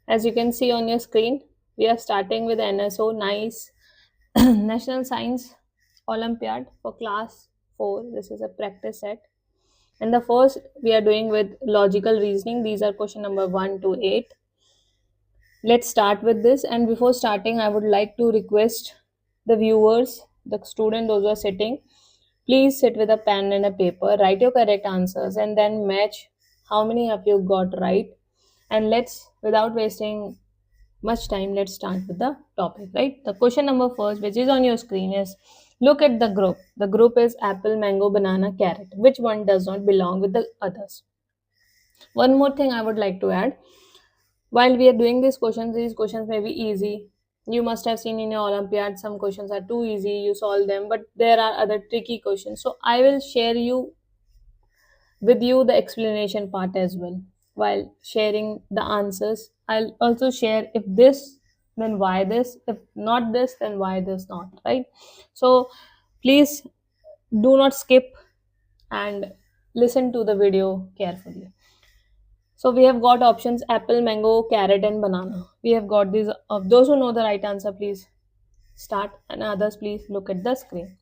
As you can see on your screen, we are starting with NSO, NICE, National Science Olympiad for class 4. This is a practice set. And the first we are doing with logical reasoning. These are question number 1 to 8. Let's start with this. And before starting, I would like to request the viewers, the student, those who are sitting, please sit with a pen and a paper, write your correct answers, and then match how many of you got right. And let's, without wasting much time, let's start with the topic, right? The question number first, which is on your screen, is look at the group. The group is apple, mango, banana, carrot. Which one does not belong with the others? One more thing I would like to add. While we are doing these questions may be easy. You must have seen in your Olympiad some questions are too easy, you solve them, but there are other tricky questions. So I will share with you the explanation part as well. While sharing the answers, I'll also share if this, then why this, if not this, then why this not, right? So please do not skip and listen to the video carefully. So we have got options apple, mango, carrot, and banana. We have got these. Of those who know the right answer, please start, and others, please look at the screen.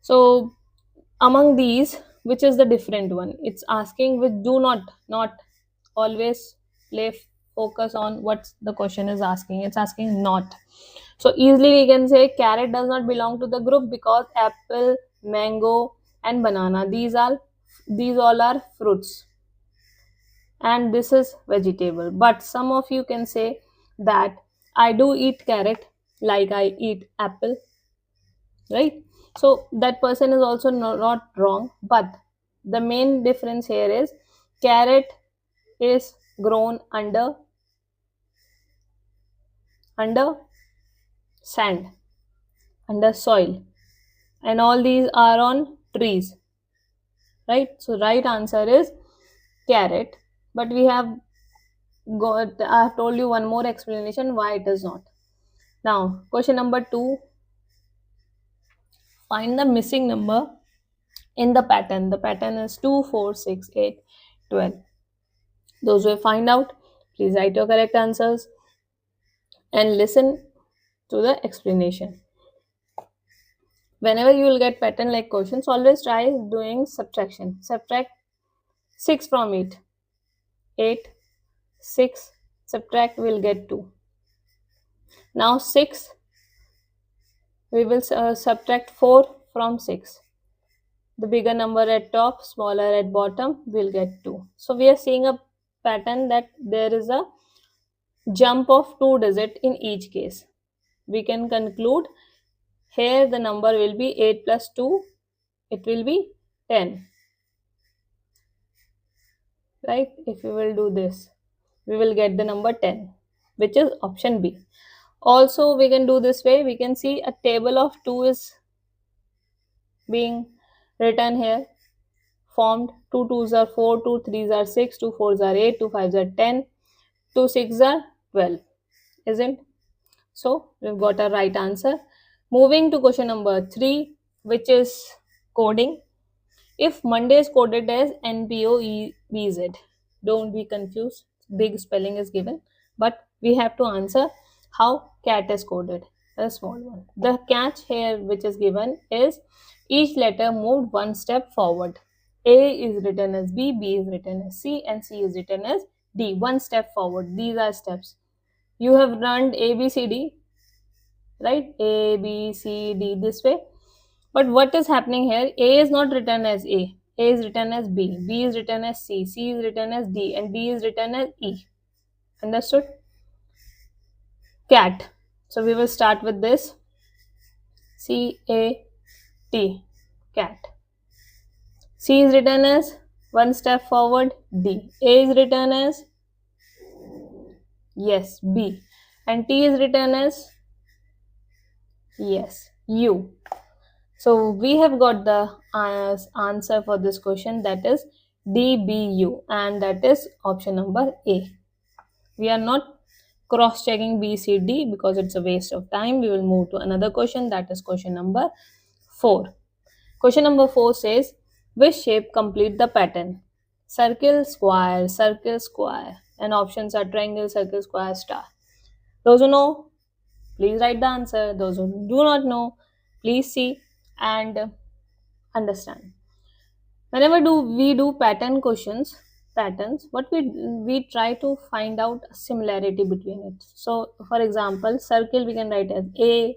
So among these, which is the different one? It's asking which do not always play focus on what the question is asking. It's asking not. So easily we can say carrot does not belong to the group because apple, mango, and banana, these all are fruits, and this is vegetable. But some of you can say that I do eat carrot like I eat apple, right? So that person is also not wrong, but the main difference here is carrot is grown under sand, under soil, and all these are on trees, right? So right answer is carrot. But we have I have told you one more explanation why it is not. Now question number 2, find the missing number in the pattern. The pattern is 2, 4, 6, 8, 12. Those who find out, please write your correct answers and listen to the explanation. Whenever you will get pattern like questions, always try doing subtraction. Subtract 6 from 8. 8, 6, subtract, will get 2. Now 6, we will subtract 4 from 6. The bigger number at top, smaller at bottom, will get 2. So we are seeing a pattern that there is a jump of 2 digits in each case. We can conclude here the number will be 8 plus 2, it will be 10. Right? If we will do this, we will get the number 10, which is option B. Also, we can do this way. We can see a table of 2 is being written here, formed. 2 2s are 4, 2 3s are 6, 2 4s are 8, 2 5s are 10, 2 6s are 12, isn't? So we've got a right answer. Moving to question number 3, which is coding. If Monday is coded as NPOEBZ, don't be confused. Big spelling is given, but we have to answer how cat is coded, a small one. The catch here which is given is each letter moved one step forward. A is written as B, B is written as C, and C is written as D. One step forward. These are steps. You have run A, B, C, D, right? A, B, C, D this way. But what is happening here? A is not written as A. A is written as B. B is written as C. C is written as D. And D is written as E. Understood? Cat. So we will start with this. C-A-T. Cat. C is written as one step forward. D. A is written as, yes, B. And T is written as, yes, U. So we have got the answer for this question, that is DBU, and that is option number A. We are not cross-checking B, C, D because it's a waste of time. We will move to another question, that is question number 4. Question number 4 says, which shape complete the pattern? circle, square, and options are triangle, circle, square, star. Those who know, please write the answer. Those who do not know, please see and understand. Whenever do we do patterns, what we try to find out a similarity between it. So for example, circle we can write as A,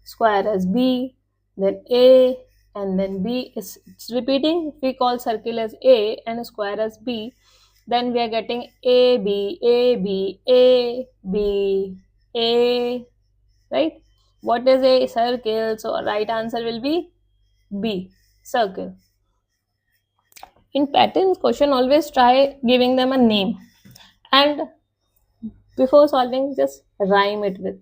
square as B, then A, and then B is it's repeating. If we call circle as A and square as B, then we are getting A B A B A B A, right? What is a circle? So right answer will be B, circle. In patterns question, always try giving them a name, and before solving just rhyme it with,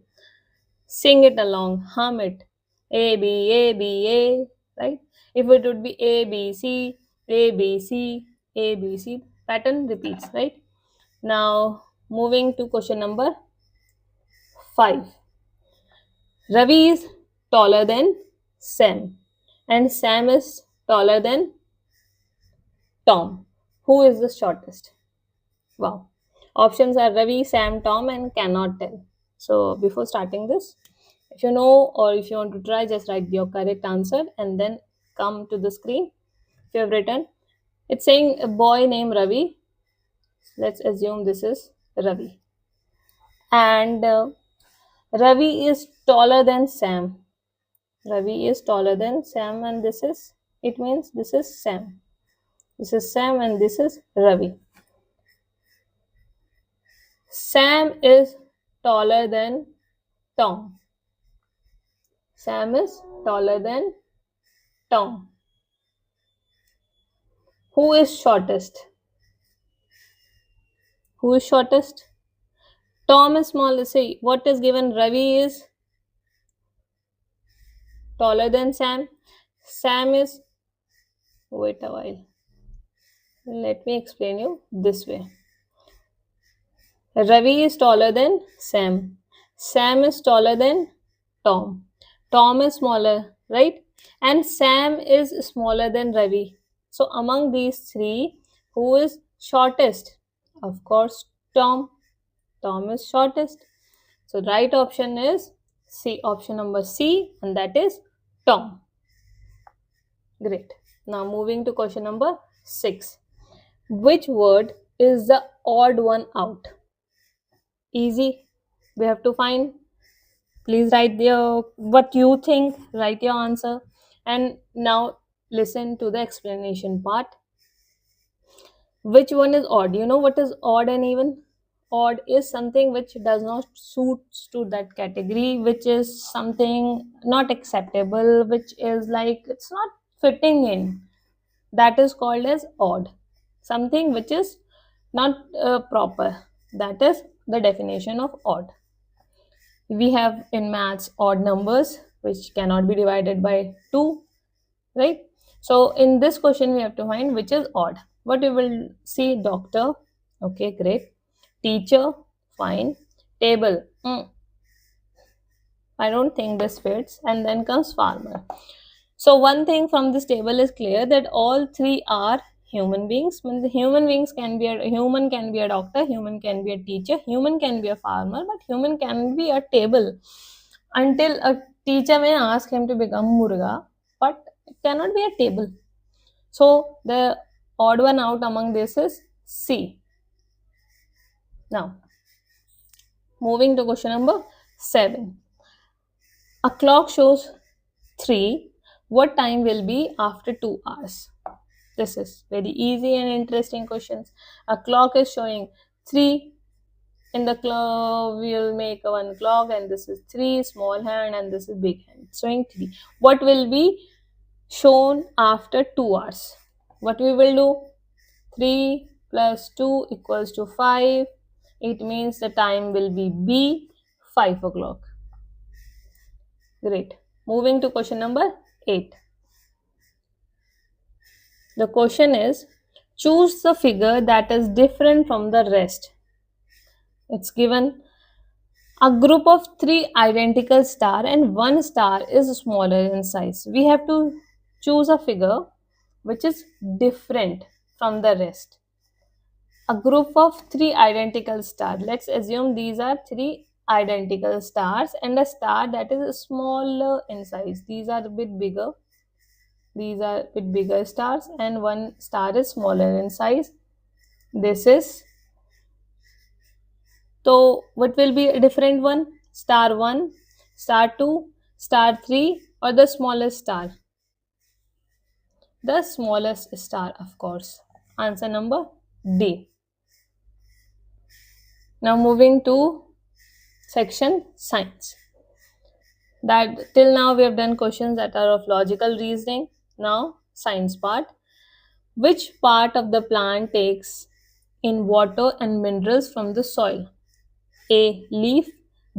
sing it along, hum it. A B A B A, right? If it would be A B C A B C A B C, pattern repeats, right? Now moving to question number 5. Ravi is taller than Sam, and Sam is taller than Tom. Who is the shortest? Wow. Options are Ravi, Sam, Tom, and cannot tell. So before starting this, if you know or if you want to try, just write your correct answer and then come to the screen. If you have written, it's saying a boy named Ravi. Let's assume this is Ravi. And Ravi is taller than Sam. Ravi is taller than Sam, and it means this is Sam. This is Sam, and this is Ravi. Sam is taller than Tom. Sam is taller than Tom. Who is shortest? Who is shortest? Tom is smaller. See, what is given? Ravi is taller than Sam. Sam is, wait a while. Let me explain you this way. Ravi is taller than Sam. Sam is taller than Tom. Tom is smaller, right? And Sam is smaller than Ravi. So among these three, who is shortest? Of course, Tom. Tom is shortest. So right option is C, option number C, and that is Tom. Great. Now moving to question number 6. Which word is the odd one out? Easy. We have to find. Please write what you think, write your answer, and now listen to the explanation part. Which one is odd? You know what is odd and even? Odd is something which does not suit to that category, which is something not acceptable, which is like it's not fitting in. That is called as odd. Something which is not proper. That is the definition of odd. We have in maths odd numbers which cannot be divided by 2, right? So in this question we have to find which is odd. What we will see? Doctor, okay, great. Teacher, fine. Table, I don't think this fits. And then comes farmer. So one thing from this table is clear, that all three are human beings. When the human beings can be human can be a doctor, human can be a teacher, human can be a farmer, but human can be a table until a teacher may ask him to become murga, but it cannot be a table. So the odd one out among this is C. Now moving to question number 7. A clock shows 3. What time will be after 2 hours? This is very easy and interesting questions. A clock is showing 3. In the clock, we will make one clock, and this is 3, small hand, and this is big hand, showing 3. What will be shown after 2 hours? What we will do? 3 plus 2 equals to 5. It means the time will be B, 5 o'clock. Great. Moving to question number 8. The question is, choose the figure that is different from the rest. It's given a group of 3 identical stars and one star is smaller in size. We have to choose a figure which is different from the rest. A group of three identical stars. Let's assume these are three identical stars and a star that is smaller in size. These are a bit bigger. These are a bit bigger stars and one star is smaller in size. This is, so what will be a different one? Star 1, star 2, star 3 or the smallest star? The smallest star, of course. Answer number D. Now moving to section science. That till now we have done questions that are of logical reasoning. Now science part. Which part of the plant takes in water and minerals from the soil? A. Leaf.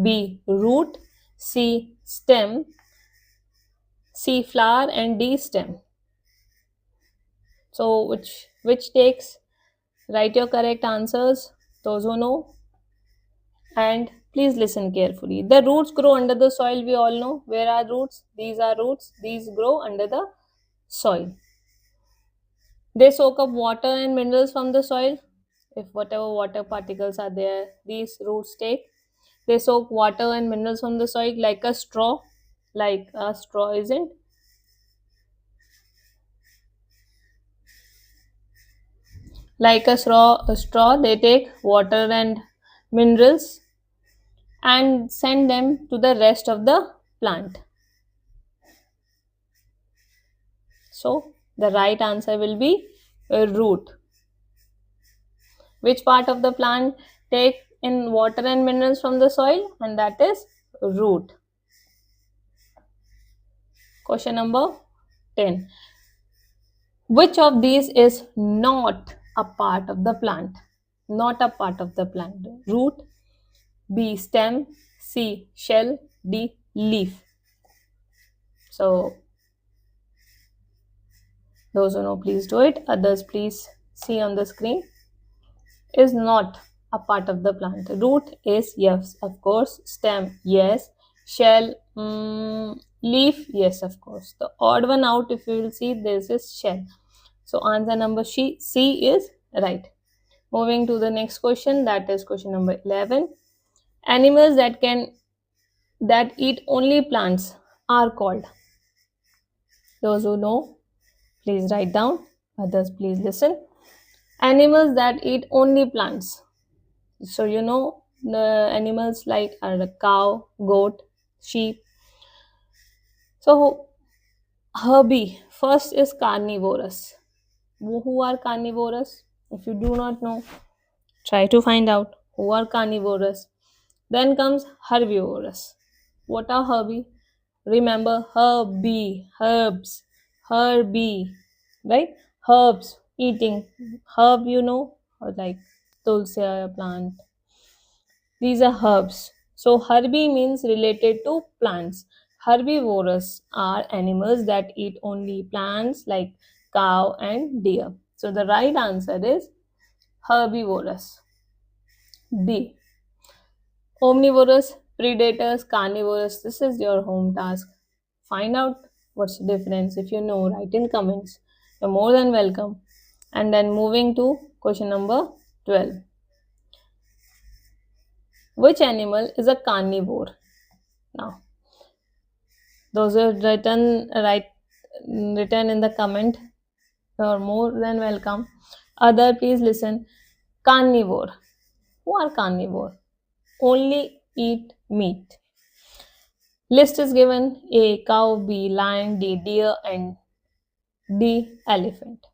B. Root. C. Stem. C. Flower and D. Stem. So which takes? Write your correct answers, those who know, and please listen carefully. The roots grow under the soil, we all know. Where are roots? These are roots. These grow under the soil. They soak up water and minerals from the soil. If whatever water particles are there, these roots take. They soak water and minerals from the soil like a straw. Like a straw, isn't? Like a straw, they take water and minerals and send them to the rest of the plant. So the right answer will be a root. Which part of the plant take in water and minerals from the soil? And that is root. Question number 10. Which of these is not a part of the plant? Not a part of the plant. Root, B. Stem, C. Shell, D. Leaf. So those who know, please do it. Others, please see on the screen. Is not a part of the plant. Root is yes, of course. Stem, yes. Shell, leaf, yes, of course. The odd one out, if you will see, this is shell. So answer number C is right. Moving to the next question, that is question number 11. Animals that eat only plants are called. Those who know, please write down. Others, please listen. Animals that eat only plants. So you know the animals like are the cow, goat, sheep. So herbie first is carnivorous. Who are carnivorous? If you do not know, try to find out who are carnivorous. Then comes herbivorous. What are herbie? Remember herbie, herbs, herbie, right? Herbs, eating. Herb, you know, or like tulsi plant. These are herbs. So herbie means related to plants. Herbivorous are animals that eat only plants like cow and deer. So the right answer is herbivorous. B. Omnivorous, predators, carnivorous. This is your home task. Find out what's the difference. If you know, write in comments. You're more than welcome. And then moving to question number 12. Which animal is a carnivore? Now, those who have written in the comment, you're more than welcome. Other, please listen. Carnivore. Who are carnivore? Only eat meat. List is given: A. Cow, B. Lion, D. Deer, and D. Elephant.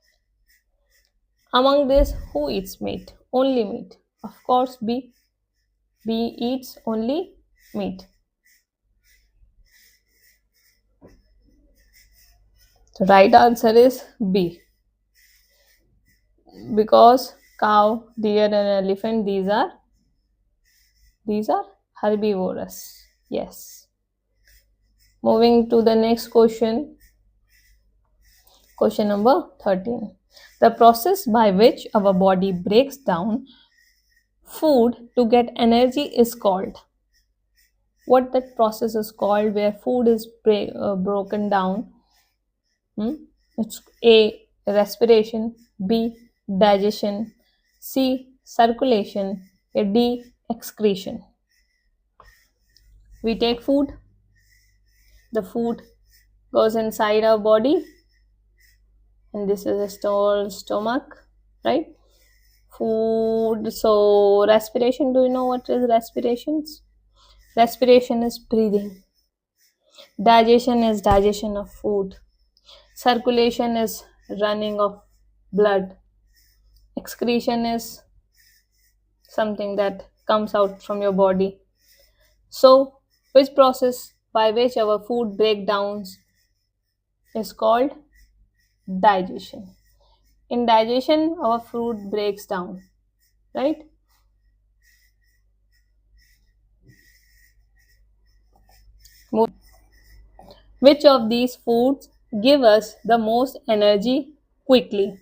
Among these, who eats meat? Only meat. Of course, B. B eats only meat. The right answer is B. Because cow, deer, and elephant, these are herbivorous. Yes. Moving to the next question. Question number 13. The process by which our body breaks down food to get energy is called. What that process is called where food is broken down? It's A. Respiration, B. Digestion, C. Circulation. D. Excretion. We take food, the food goes inside our body, and this is a stomach, right? Food. So respiration, do you know what is respirations? Respiration is breathing. Digestion is digestion of food. Circulation is running of blood. Excretion is something that comes out from your body. So which process by which our food breakdowns is called digestion. In digestion, our food breaks down, right? Which of these foods give us the most energy quickly?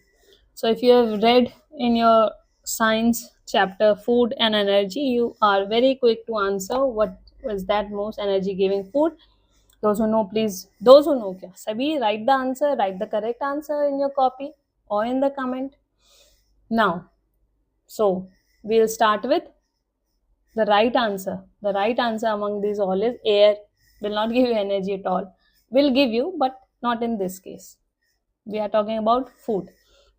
So if you have read in your science chapter food and energy, you are very quick to answer what was that most energy giving food. Those who know, please, those who know, kya sabhi write the answer, write the correct answer in your copy or in the comment. Now, so we'll start with the right answer. The right answer among these all is air. Will not give you energy at all. Will give you, but not in this case. We are talking about food.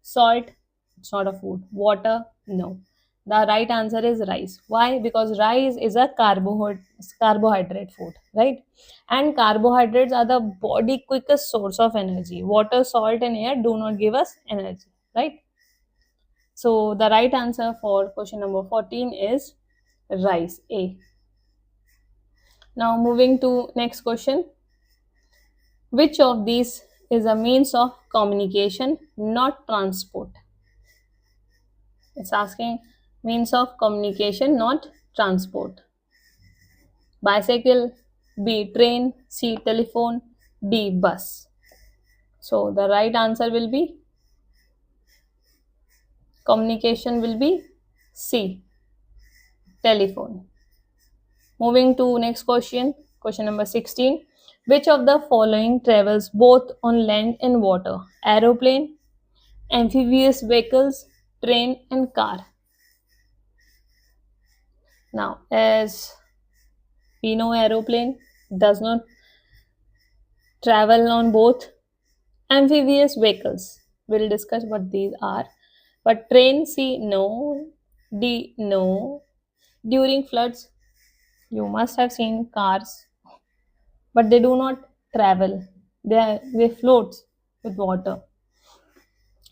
Salt, it's not a food. Water, no. The right answer is rice. Why? Because rice is a carbohydrate food, right? And carbohydrates are the body quickest source of energy. Water, salt, and air do not give us energy, right? So the right answer for question number 14 is rice, A. Now moving to next question. Which of these is a means of communication, not transport? It's asking means of communication, not transport. Bicycle, B. Train, C. Telephone, D. Bus. So the right answer will be communication will be C. Telephone. Moving to next question, question number 16. Which of the following travels both on land and water? Aeroplane, amphibious vehicles, train and car. Now, as we know, aeroplane does not travel on both. Amphibious vehicles, we'll discuss what these are. But train, C, no. D, no. During floods, you must have seen cars, but they do not travel. They float with water.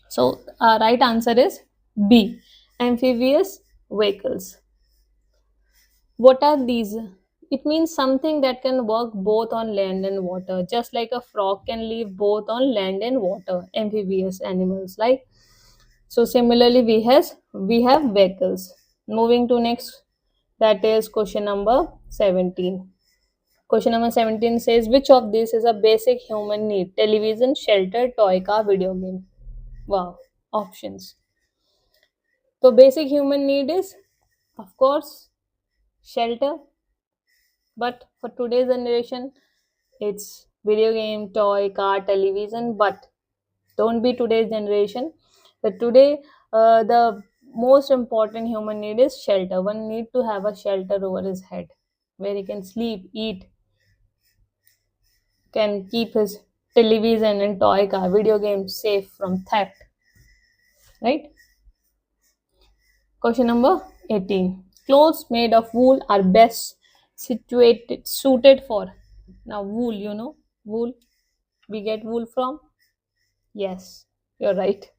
So right answer is B, amphibious vehicles. What are these? It means something that can work both on land and water, just like a frog can live both on land and water. Amphibious animals, like so. Similarly, we have vehicles. Moving to next, that is question number 17. Question number 17 says, which of these is a basic human need? Television, shelter, toy, car, video game. Wow, options. So basic human need is, of course, shelter. But for today's generation, it's video game, toy, car, television. But don't be today's generation. But today, the most important human need is shelter. One need to have a shelter over his head where he can sleep, eat, can keep his television and toy car, video games safe from theft. Right? Question number 18. Clothes made of wool are best suited for. Now, wool, wool. We get wool from? Yes, you're right.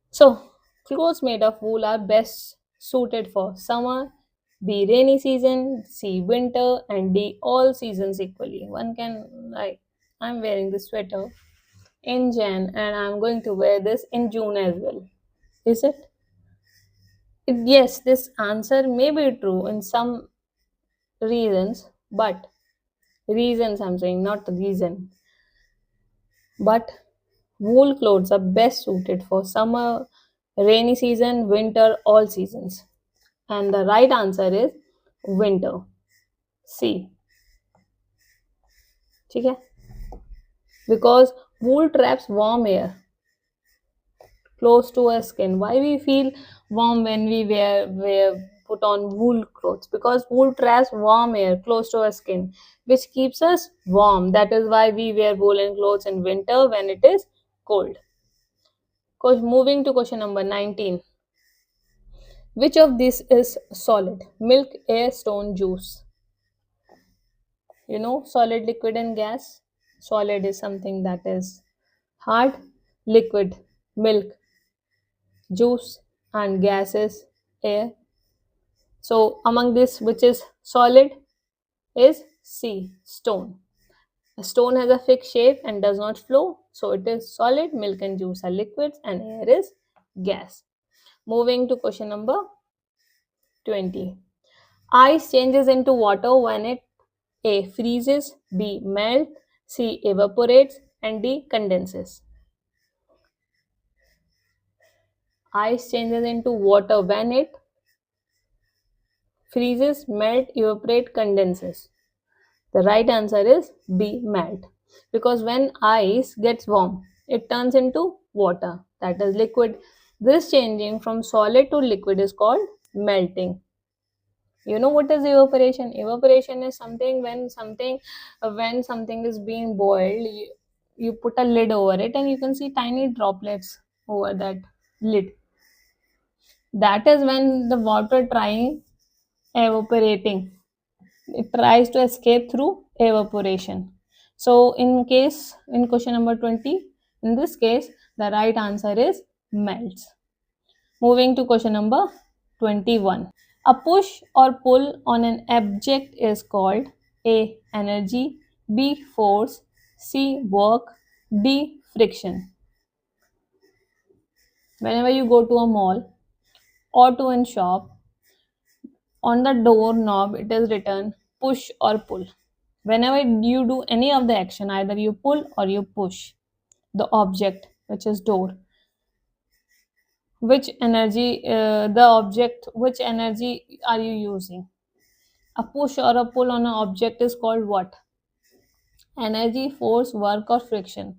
So, clothes made of wool are best suited for summer, B. Rainy season, C. Winter, and D. All seasons equally. One can, like, I'm wearing this sweater in Jan and I'm going to wear this in June as well. Is it? Yes, this answer may be true in some reasons, but reasons I'm saying, not reason. But wool clothes are best suited for summer, rainy season, winter, all seasons. And the right answer is winter. C. Okay? Because wool traps warm air. close to our skin. Why we feel warm when we wear put on wool clothes? Because wool traps warm air close to our skin, which keeps us warm. That is why we wear woolen clothes in winter when it is cold. Moving to question number 19. Which of these is solid? Milk, air, stone, juice. You know, solid, liquid, and gas. Solid is something that is hard, liquid, milk, juice, and gas is air. So, among this, which is solid is C, stone. A stone has a fixed shape and does not flow, so it is solid. Milk and juice are liquids, and air is gas. Moving to question number 20. Ice changes into water when it A. freezes, B. melts, C. evaporates, and D. condenses. Ice changes into water when it freezes, melt, evaporate, condenses. The right answer is B. melt. Because when ice gets warm, it turns into water, that is liquid. This changing from solid to liquid is called melting. You know what is evaporation? Evaporation is something when something is being boiled, you put a lid over it and you can see tiny droplets over that lid. That is when the water trying evaporating. It tries to escape through evaporation. So in question number 20, in this case, the right answer is melts. Moving to question number 21. A push or pull on an object is called A. energy, B. force, C. work, D. friction. Whenever you go to a mall or to a shop, on the door knob it is written push or pull. Whenever you do any of the action, either you pull or you push the object, which is door, which energy which energy are you using? A push or a pull on an object is called what? Energy, force, work, or friction.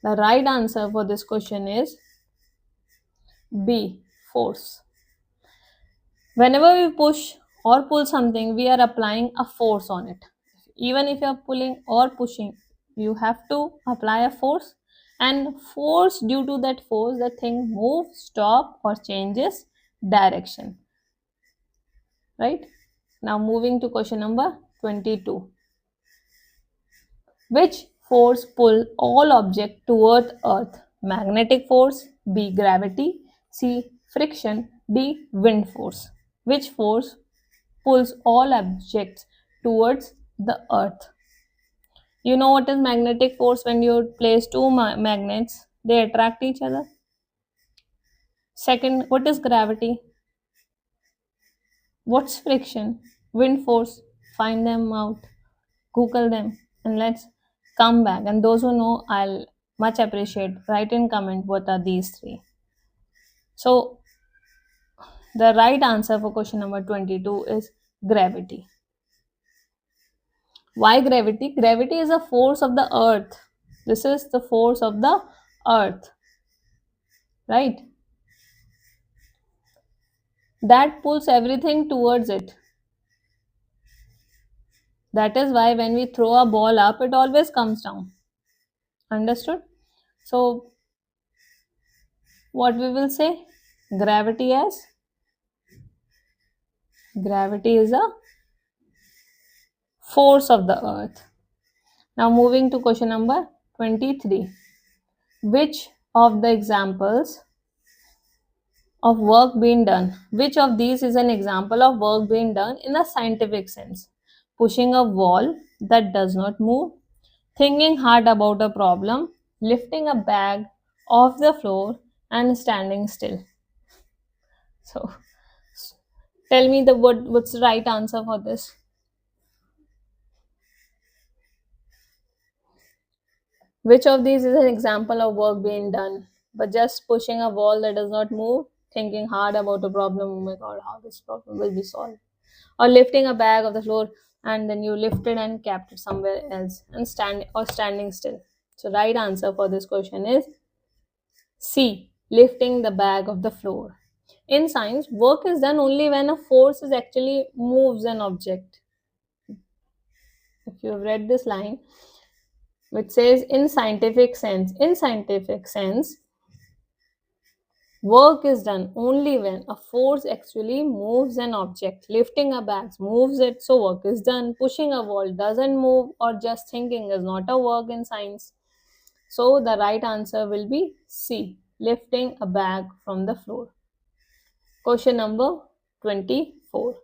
The right answer for this question is B. force. Whenever we push or pull something, we are applying a force on it. Even if you are pulling or pushing, you have to apply a force, and force, due to that force, the thing moves, stop, or changes direction. Right? Now moving to question number 22. Which force pull all objects toward earth? Magnetic force, B. gravity, C. friction, D. wind force. Which force pulls all objects towards the earth? You know what is magnetic force? When you place two magnets, they attract each other. Second, what is gravity? What's friction? Wind force. Find them out, Google them, and let's come back. And those who know, I'll much appreciate. Write in comment what are these three. So the right answer for question number 22 is gravity. Why gravity? Gravity is a force of the earth. This is the force of the earth, right? That pulls everything towards it. That is why when we throw a ball up, it always comes down. Understood? So what we will say? Gravity is a force of the earth. Now moving to question number 23. Which of the examples of work being done? Which of these is an example of work being done in a scientific sense? Pushing a wall that does not move, thinking hard about a problem, lifting a bag off the floor, and standing still. So tell me what's the right answer for this? Which of these is an example of work being done? But just pushing a wall that does not move, thinking hard about a problem, oh my god, how this problem will be solved. Or lifting a bag off the floor and then you lift it and kept it somewhere else and standing still. So right answer for this question is C. lifting the bag of the floor. In science, work is done only when a force is actually moves an object. If you have read this line, which says in scientific sense, work is done only when a force actually moves an object. Lifting a bag moves it, so work is done. Pushing a wall doesn't move, or just thinking is not a work in science. So the right answer will be C, lifting a bag from the floor. Question number 24.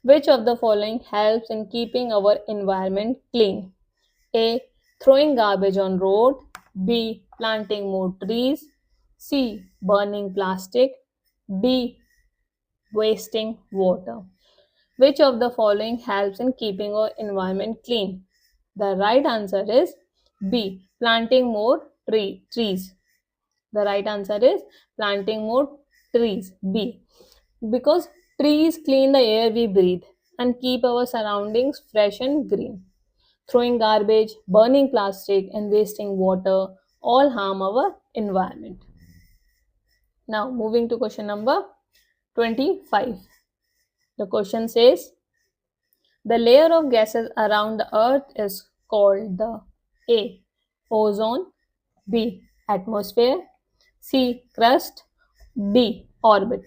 Which of the following helps in keeping our environment clean? A. Throwing garbage on road. B. Planting more trees. C. Burning plastic. D. Wasting water. Which of the following helps in keeping our environment clean? The right answer is B. Planting more trees. The right answer is planting more trees. B. Because trees clean the air we breathe and keep our surroundings fresh and green. Throwing garbage, burning plastic, and wasting water all harm our environment. Now, moving to question number 25. The question says, the layer of gases around the earth is called the A. Ozone, B. Atmosphere, C. Crust, D. Orbit.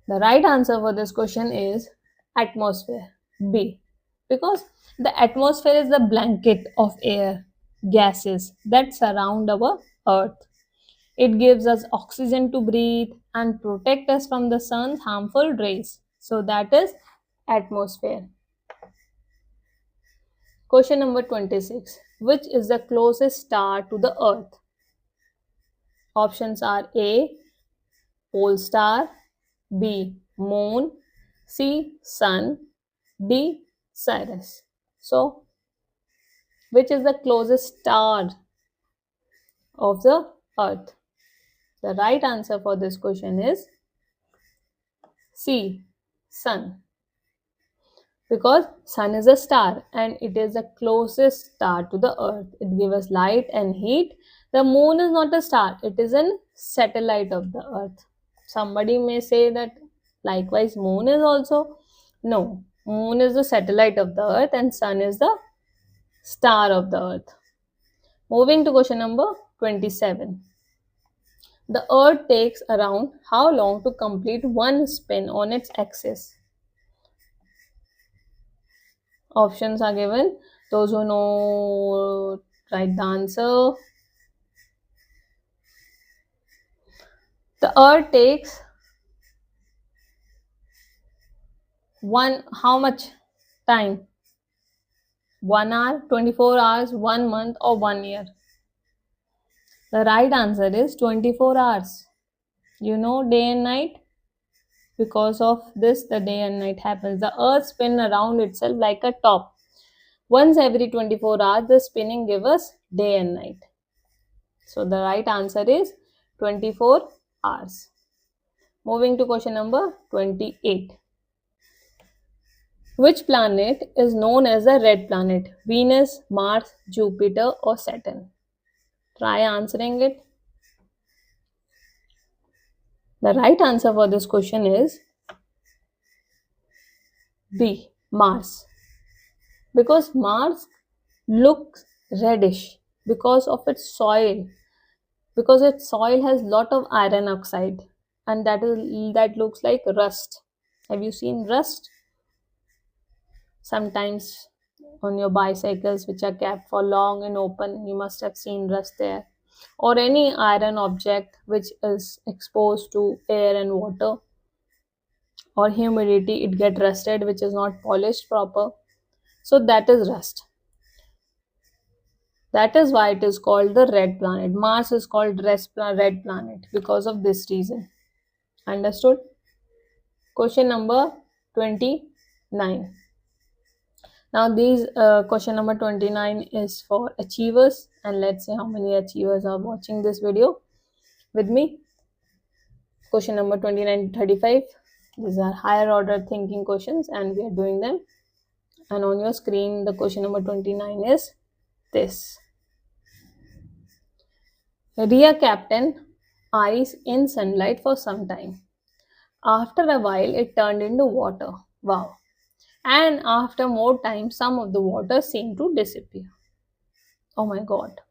The right answer for this question is atmosphere, B. Because the atmosphere is the blanket of air, gases that surround our earth. It gives us oxygen to breathe and protect us from the sun's harmful rays. So that is atmosphere. Question number 26. Which is the closest star to the earth? Options are A. Pole star, B. Moon, C. Sun, D. Sirius. So, which is the closest star of the earth? The right answer for this question is C. Sun. Because sun is a star and it is the closest star to the earth. It gives us light and heat. The moon is not a star, it is a satellite of the earth. Somebody may say that likewise moon is also. No, moon is the satellite of the earth and sun is the star of the earth. Moving to question number 27. The earth takes around how long to complete one spin on its axis? Options are given. Those who know, write the answer. The earth takes how much time? 1 hour, 24 hours, 1 month, or 1 year? The right answer is 24 hours. You know day and night? Because of this, the day and night happens. The earth spins around itself like a top. Once every 24 hours, the spinning gives us day and night. So the right answer is 24 hours. Moving to question number 28. Which planet is known as a red planet? Venus, Mars, Jupiter, or Saturn? Try answering it. The right answer for this question is B. Mars. Because Mars looks reddish because of its soil. Because its soil has lot of iron oxide and that looks like rust. Have you seen rust? Sometimes on your bicycles which are kept for long and open, you must have seen rust there. Or any iron object which is exposed to air and water or humidity, it get rusted, which is not polished proper. So that is rust. That is why it is called the red planet. Mars is called red planet because of this reason. Understood? Question number 29. Now these question number 29 is for achievers, and let's see how many achievers are watching this video with me. Question number 29 to 35. These are higher order thinking questions and we are doing them. And on your screen, the question number 29 is this. Rear captain ice in sunlight for some time. After a while, it turned into water. Wow. And after more time, some of the water seemed to disappear. Oh my god.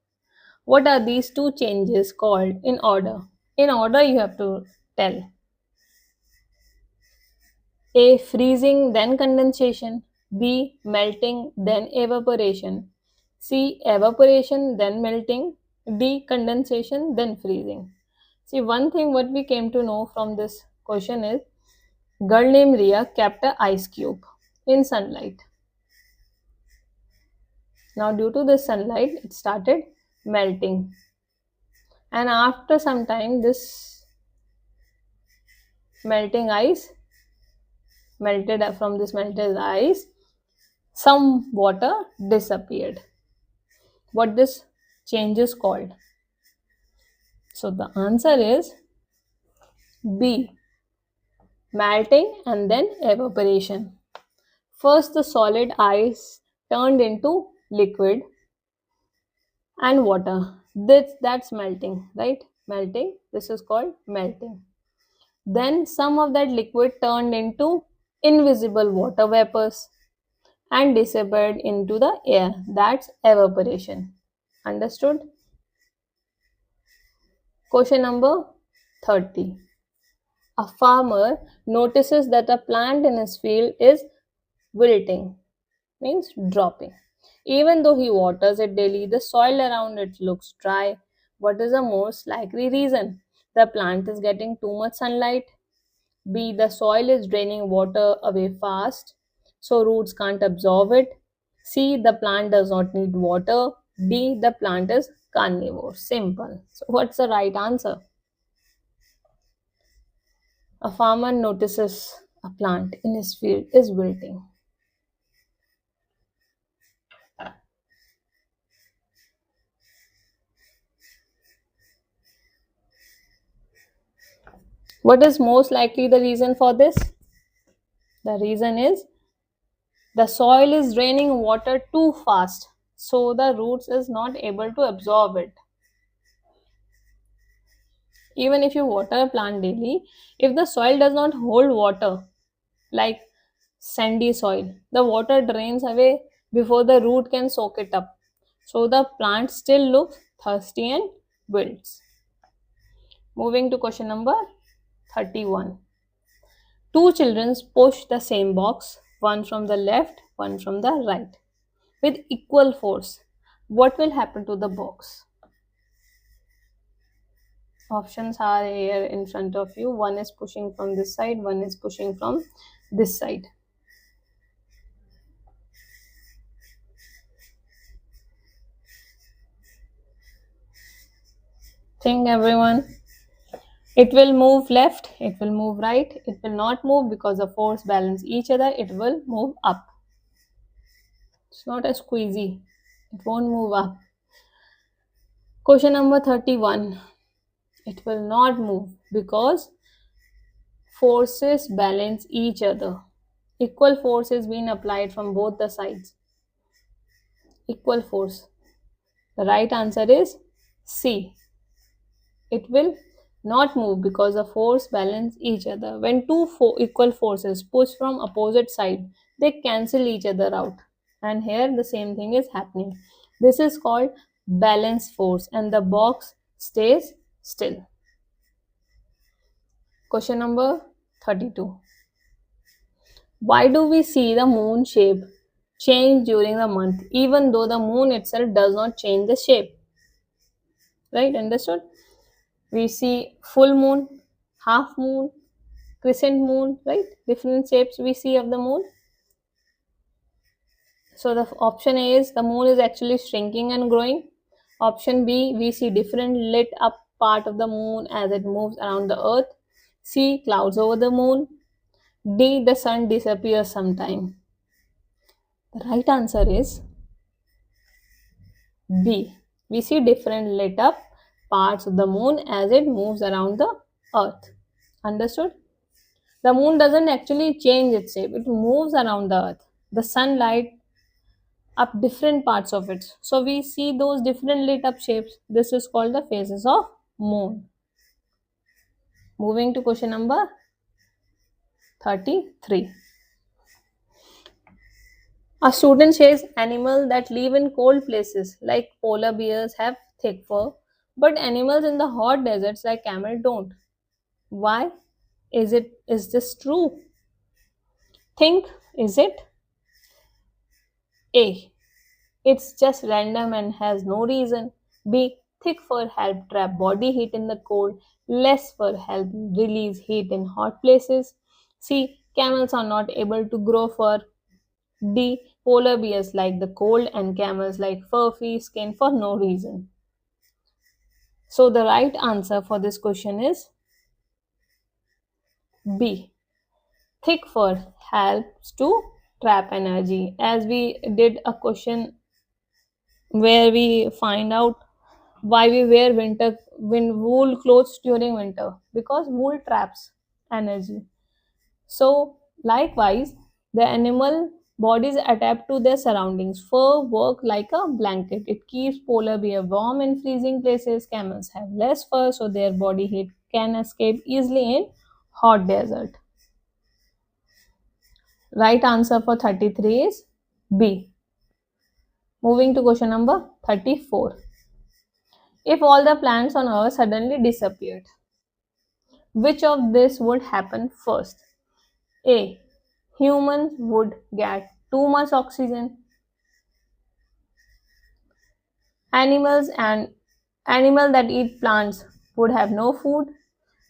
What are these two changes called in order? In order, you have to tell. A. Freezing, then condensation. B. Melting, then evaporation. C. Evaporation, then melting. D. Condensation, then freezing. See, one thing what we came to know from this question is girl named Ria kept a ice cube in sunlight. Now, due to this sunlight, it started melting. And after some time, this melting ice melted from this melted ice, some water disappeared. What this change is called? So the answer is B, melting and then evaporation. First, the solid ice turned into liquid and water. That's melting, right? Melting. This is called melting. Then some of that liquid turned into invisible water vapors and disappeared into the air. That's evaporation. Understood? Question number 30. A farmer notices that a plant in his field is wilting, means dropping. Even though he waters it daily, the soil around it looks dry. What is the most likely reason? The plant is getting too much sunlight. B. The soil is draining water away fast, so roots can't absorb it. C. The plant does not need water. D. The plant is carnivore. Simple. So, what's the right answer? A farmer notices a plant in his field is wilting. What is most likely the reason for this? The reason is the soil is draining water too fast, so the roots is not able to absorb it. Even if you water a plant daily, if the soil does not hold water, like sandy soil, the water drains away before the root can soak it up. So the plant still looks thirsty and wilts. Moving to question number 31. Two children push the same box, one from the left, one from the right, with equal force. What will happen to the box? Options are here in front of you. One is pushing from this side, one is pushing from this side. Think, everyone. It will move left, it will move right, it will not move because the force balance each other, it will move up. It's not a squeezy, it won't move up. Question number 31. It will not move because forces balance each other. Equal force is being applied from both the sides. Equal force. The right answer is C. It will not move because the force balance each other. When two equal forces push from opposite side, they cancel each other out. And here the same thing is happening. This is called balance force and the box stays still. Question number 32. Why do we see the moon shape change during the month even though the moon itself does not change the shape? Right, understood? We see full moon, half moon, crescent moon, right? Different shapes we see of the moon. So the option A is the moon is actually shrinking and growing. Option B, we see different lit up part of the moon as it moves around the earth. C, clouds over the moon. D, the sun disappears sometime. The right answer is B. We see different lit up parts of the moon as it moves around the earth. Understood? The moon doesn't actually change its shape, it moves around the earth. The sun light up different parts of it. So we see those different lit up shapes. This is called the phases of moon. Moving to question number 33. A student says animals that live in cold places like polar bears have thick fur, but animals in the hot deserts like camel don't. Why? Is this true? Think, is it? A. It's just random and has no reason. B. Thick fur help trap body heat in the cold. Less fur help release heat in hot places. C. Camels are not able to grow fur. D. Polar bears like the cold and camels like fur-free skin for no reason. So the right answer for this question is B. Thick fur helps to trap energy. As we did a question where we find out why we wear wool clothes during winter, because wool traps energy. So likewise, the animal bodies adapt to their surroundings. Fur work like a blanket. It keeps polar bear warm in freezing places. Camels have less fur, so their body heat can escape easily in hot desert. Right answer for 33 is B. Moving to question number 34. If all the plants on earth suddenly disappeared, which of this would happen first? A. Humans would get too much oxygen. Animals that eat plants would have no food.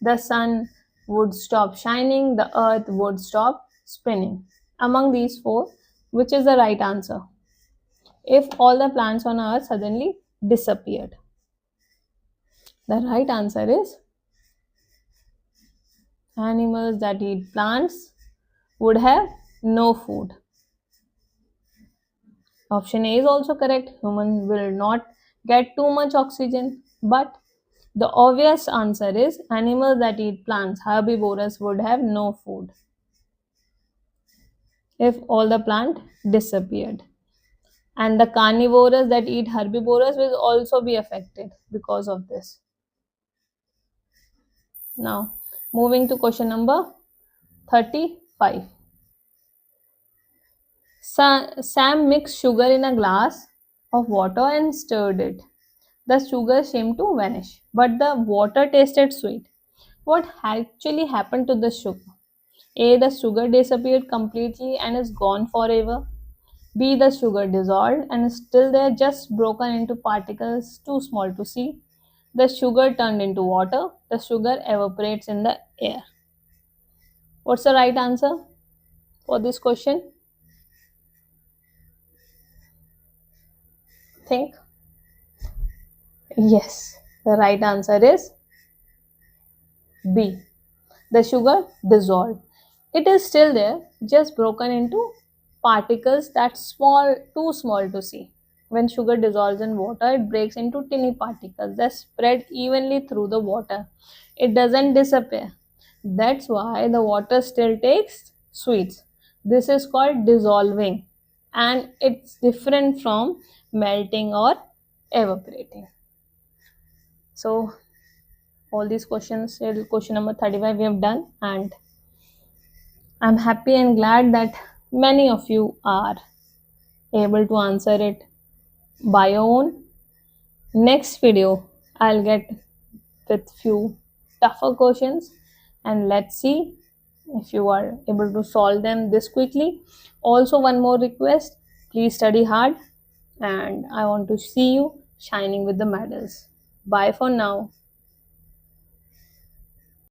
The sun would stop shining. The earth would stop spinning. Among these four, which is the right answer? If all the plants on earth suddenly disappeared, the right answer is animals that eat plants would have no food. Option A is also correct. Humans will not get too much oxygen. But the obvious answer is animals that eat plants, herbivorous, would have no food if all the plant disappeared. And the carnivorous that eat herbivorous will also be affected because of this. Now, moving to question number 35. Sam mixed sugar in a glass of water and stirred it. The sugar seemed to vanish, but the water tasted sweet. What actually happened to the sugar? A. The sugar disappeared completely and is gone forever. B. The sugar dissolved and is still there, just broken into particles too small to see. The sugar turned into water. The sugar evaporates in the air. What's the right answer for this question? Think. Yes, the right answer is B. The sugar dissolved. It is still there, just broken into particles that too small to see. When sugar dissolves in water, it breaks into tiny particles that spread evenly through the water. It doesn't disappear. That's why the water still tastes sweet. This is called dissolving, and it's different from melting or evaporating. So all these questions till question number 35 we have done, and I'm happy and glad that many of you are able to answer it by your own. Next video I'll get with few tougher questions, and let's see if you are able to solve them this quickly. Also, one more request, please study hard, and I want to see you shining with the medals. Bye for now.